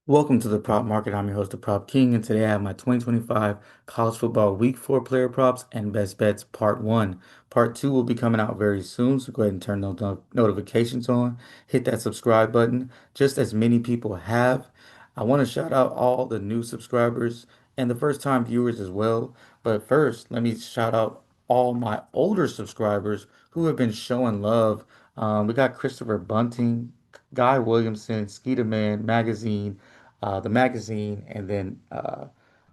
Welcome to the Prop Market. I'm your host, the Prop King, and today I have my 2025 College Football Week 4 Player Props and Best Bets Part 1. Part 2 will be coming out very soon, so go ahead and turn those notifications on. Hit that subscribe button, just as many people have. I want to shout out all the new subscribers and the first-time viewers as well. But first, let me shout out all my older subscribers who have been showing love. We got Christopher Bunting, Guy Williamson, Skeeter Man Magazine, the magazine, and then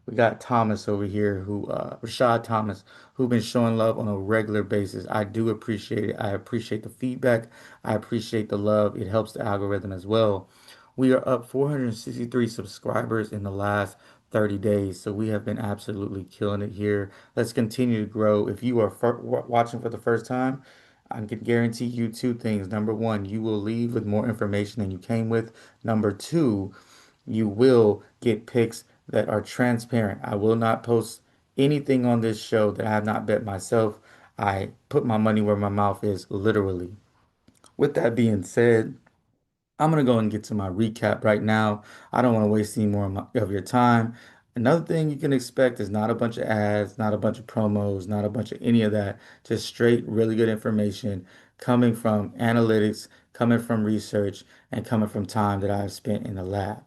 we got Thomas over here, Rashad Thomas, who've been showing love on a regular basis. I do appreciate it. I appreciate the feedback. I appreciate the love. It helps the algorithm as well. We are up 463 subscribers in the last 30 days, so we have been absolutely killing it here. Let's continue to grow. If you are watching for the first time, I can guarantee you two things. Number one, you will leave with more information than you came with. Number two, you will get picks that are transparent. I will not post anything on this show that I have not bet myself. I put my money where my mouth is, literally. With that being said, I'm gonna go and get to my recap right now. I don't want to waste any more of your time. Another thing you can expect is not a bunch of ads, not a bunch of promos, not a bunch of any of that. Just straight, really good information coming from analytics, coming from research, and coming from time that I've spent in the lab.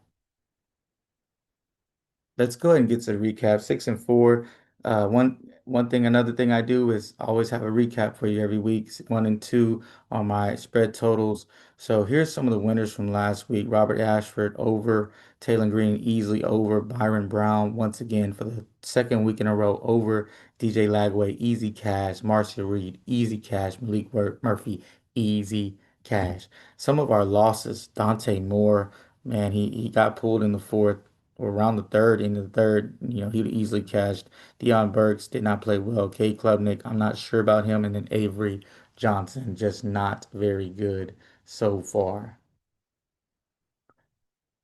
Let's go ahead and get to the recap. 6-4. Another thing I do is always have a recap for you every week. One and two on my spread totals. So here's some of the winners from last week. Robert Ashford over, Taylor Green easily over, Byron Brown once again for the second week in a row over, DJ Lagway easy cash, Marcia Reed easy cash, Murphy easy cash. Some of our losses, Dante Moore, man, he got pulled in the fourth or around the third, into the third, he'd easily cashed. Deion Burks did not play well. Kate Klubnik, I'm not sure about him. And then Avery Johnson, just not very good so far.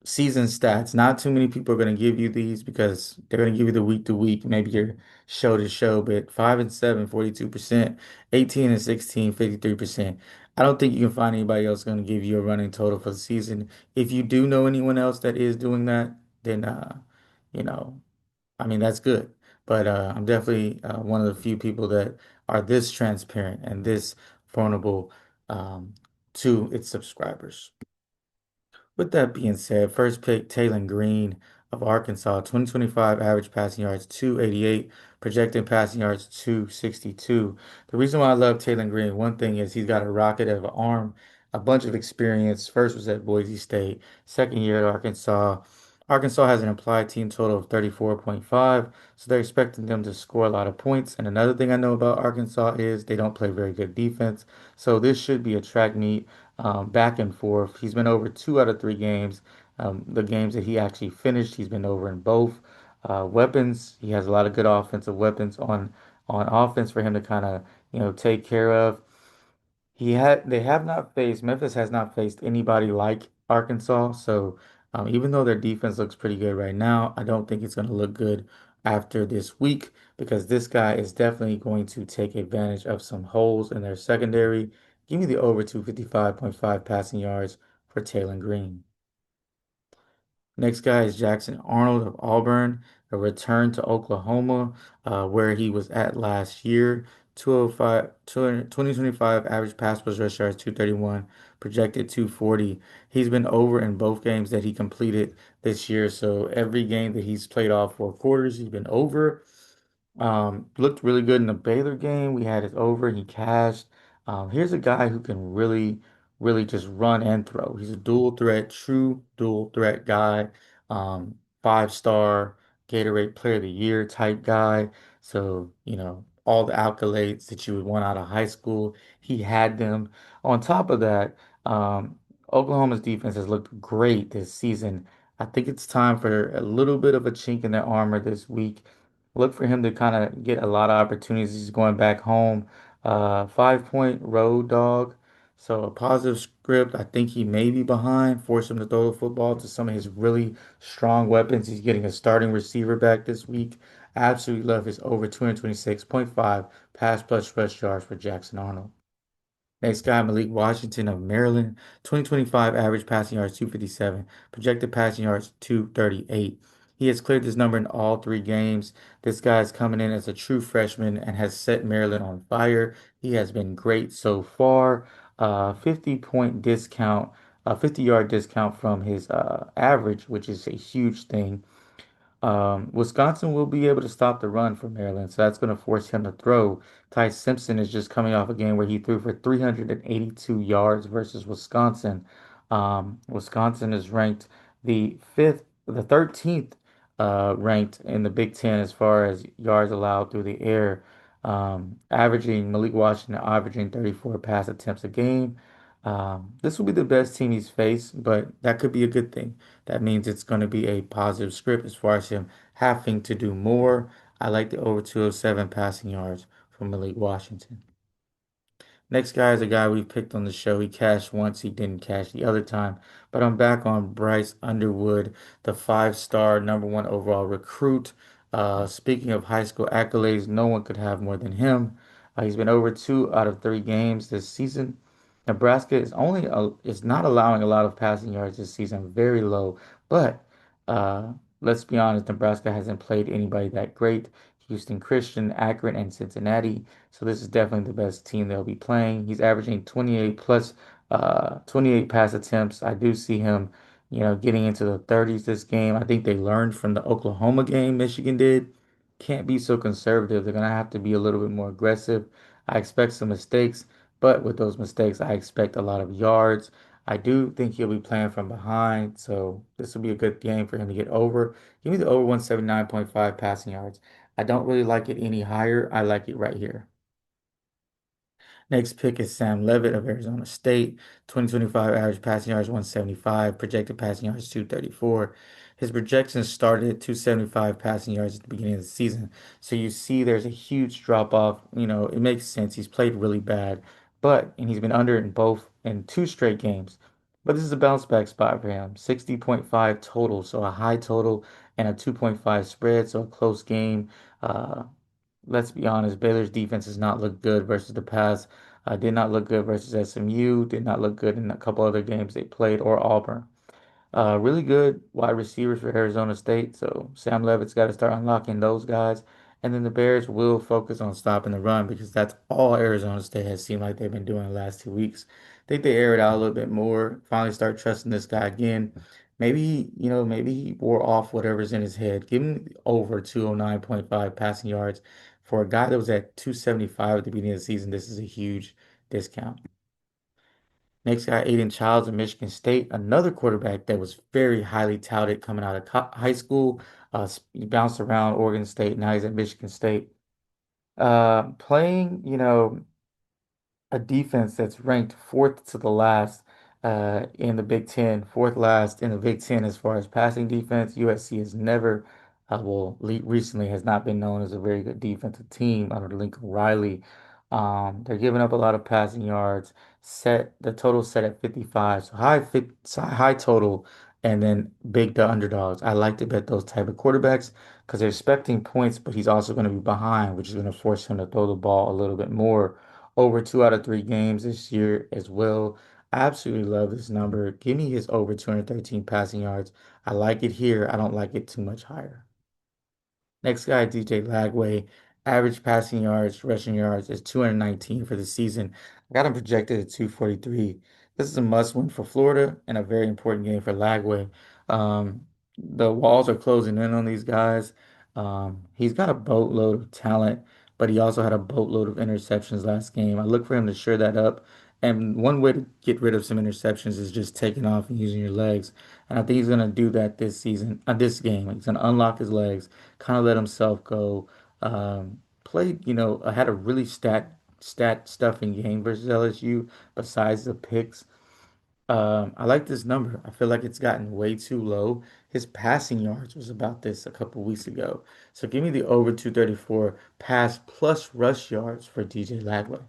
Season stats. Not too many people are going to give you these because they're going to give you the week to week, maybe your show to show, but 5 and 7, 42%, 18 and 16, 53%. I don't think you can find anybody else going to give you a running total for the season. If you do know anyone else that is doing that, then you know, I mean that's good. But I'm definitely one of the few people that are this transparent and this vulnerable to its subscribers. With that being said, first pick Taylor Green of Arkansas, 2025 average passing yards 288, projected passing yards 262. The reason why I love Taylor Green, one thing is he's got a rocket of an arm, a bunch of experience. First was at Boise State, second year at Arkansas. Arkansas has an implied team total of 34.5, so they're expecting them to score a lot of points. And another thing I know about Arkansas is they don't play very good defense, so this should be a track meet back and forth. He's been over 2 out of 3 games. The games that he actually finished, he's been over in both. Weapons, he has a lot of good offensive weapons on offense for him to kind of take care of. They have not faced Memphis has not faced anybody like Arkansas. So even though their defense looks pretty good right now, I don't think it's going to look good after this week because this guy is definitely going to take advantage of some holes in their secondary. Give me the over 255.5 passing yards for Taylor Green. Next guy is Jackson Arnold of Auburn, a return to Oklahoma, where he was at last year. 205, 2025 average pass plus rush yards 231, projected 240. He's been over in both games that he completed this year. So every game that he's played all 4 quarters, he's been over. Looked really good in the Baylor game. We had it over. He cashed. Here's a guy who can really just run and throw. He's a dual threat, true dual threat guy. 5-star Gatorade Player of the Year type guy. So, all the accolades that you would want out of high school, he had them. On top of that, Oklahoma's defense has looked great this season. I think it's time for a little bit of a chink in their armor this week. Look for him to kind of get a lot of opportunities. He's going back home. 5-point road dog. So a positive script. I think he may be behind. Force him to throw the football to some of his really strong weapons. He's getting a starting receiver back this week. I absolutely love his over 226.5 pass plus rush yards for Jackson Arnold. Next guy, Malik Washington of Maryland, 2025 average passing yards 257, projected passing yards 238. He has cleared this number in all three games. This guy is coming in as a true freshman and has set Maryland on fire. He has been great so far. 50-point discount, 50-yard discount from his average, which is a huge thing. Wisconsin will be able to stop the run for Maryland, so that's going to force him to throw. Ty Simpson is just coming off a game where he threw for 382 yards versus Wisconsin. Wisconsin is ranked the 13th ranked in the Big Ten as far as yards allowed through the air, averaging Malik Washington averaging 34 pass attempts a game. This will be the best team he's faced, but that could be a good thing. That means it's going to be a positive script as far as him having to do more. I like the over 207 passing yards from Malik Washington. Next guy is a guy we picked on the show. He cashed once, he didn't cash the other time. But I'm back on Bryce Underwood, the five-star number one overall recruit. Speaking of high school accolades, no one could have more than him. He's been over two out of three games this season. Nebraska is not allowing a lot of passing yards this season, very low. But let's be honest, Nebraska hasn't played anybody that great. Houston Christian, Akron, and Cincinnati. So this is definitely the best team they'll be playing. He's averaging 28 plus 28 pass attempts. I do see him, getting into the 30s this game. I think they learned from the Oklahoma game Michigan did. Can't be so conservative. They're gonna have to be a little bit more aggressive. I expect some mistakes, but with those mistakes, I expect a lot of yards. I do think he'll be playing from behind, so this will be a good game for him to get over. Give me the over 179.5 passing yards. I don't really like it any higher. I like it right here. Next pick is Sam Levitt of Arizona State. 2025 average passing yards 175, projected passing yards 234. His projections started at 275 passing yards at the beginning of the season. So you see there's a huge drop off. It makes sense. He's played really bad, and he's been under in two straight games. But this is a bounce back spot for him. 60.5 total, so a high total and a 2.5 spread, so a close game. Uh, let's be honest, Baylor's defense has not looked good versus the pass. Did not look good versus SMU. Did not look good in a couple other games they played or Auburn. Really good wide receivers for Arizona State. So Sam Levitt's got to start unlocking those guys. And then the Bears will focus on stopping the run because that's all Arizona State has seemed like they've been doing the last 2 weeks. I think they air it out a little bit more, finally start trusting this guy again. Maybe he wore off whatever's in his head. Give him over 209.5 passing yards. For a guy that was at 275 at the beginning of the season, this is a huge discount. Next guy, Aiden Childs of Michigan State, another quarterback that was very highly touted coming out of high school. He bounced around Oregon State. Now he's at Michigan State. Playing, a defense that's ranked fourth to the last in the Big Ten, fourth last in the Big Ten as far as passing defense. USC has never, recently has not been known as a very good defensive team under Lincoln Riley. They're giving up a lot of passing yards. Set the total set at 55, so high total, and then big the underdogs. I like to bet those type of quarterbacks because they're expecting points, but he's also going to be behind, which is going to force him to throw the ball a little bit more over two out of three games this year as well. I absolutely love this number. Give me his over 213 passing yards. I like it here. I don't like it too much higher. Next guy, DJ Lagway. Average passing yards, rushing yards is 219 for the season. I got him projected at 243. This is a must win for Florida and a very important game for Lagway. The walls are closing in on these guys. He's got a boatload of talent, but he also had a boatload of interceptions last game. I look for him to shore that up. And one way to get rid of some interceptions is just taking off and using your legs. And I think he's going to do that this season, this game. He's going to unlock his legs, kind of let himself go. Played, had a really stat stuffing game versus LSU besides the picks. I like this number. I feel like it's gotten way too low. His passing yards was about this a couple weeks ago. So give me the over 234 pass plus rush yards for DJ Lagway.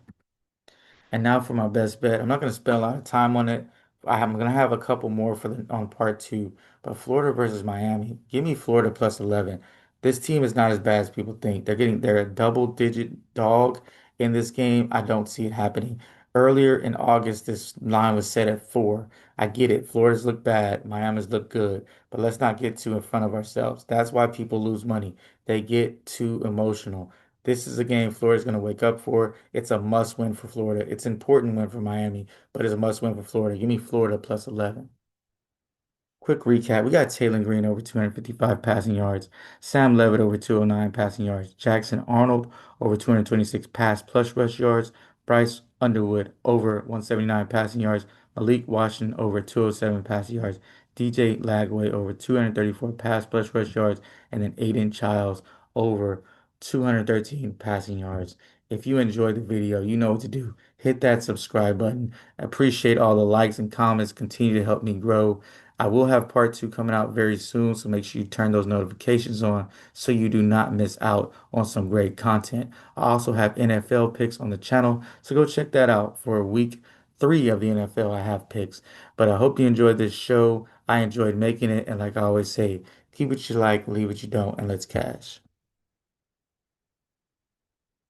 And now for my best bet. I'm not going to spend a lot of time on it. I'm going to have a couple more for on part two. But Florida versus Miami. Give me Florida plus 11. This team is not as bad as people think. They're a double digit dog in this game. I don't see it happening. Earlier in August, this line was set at 4. I get it. Florida's look bad. Miami's look good. But let's not get too in front of ourselves. That's why people lose money. They get too emotional. This is a game Florida's going to wake up for. It's a must win for Florida. It's an important win for Miami, but it's a must win for Florida. Give me Florida plus 11. Quick recap. We got Taylor Green over 255 passing yards, Sam Levitt over 209 passing yards, Jackson Arnold over 226 pass plus rush yards, Bryce Underwood over 179 passing yards, Malik Washington over 207 passing yards, DJ Lagway over 234 pass plus rush yards, and then Aiden Childs over 213 passing yards. If you enjoyed the video, you know what to do. Hit that subscribe button. I appreciate all the likes and comments. Continue to help me grow. I will have part two coming out very soon, so make sure you turn those notifications on so you do not miss out on some great content. I also have NFL picks on the channel, so go check that out for week 3 of the NFL. I have picks, but I hope you enjoyed this show. I enjoyed making it, and like I always say, keep what you like, leave what you don't, and let's cash.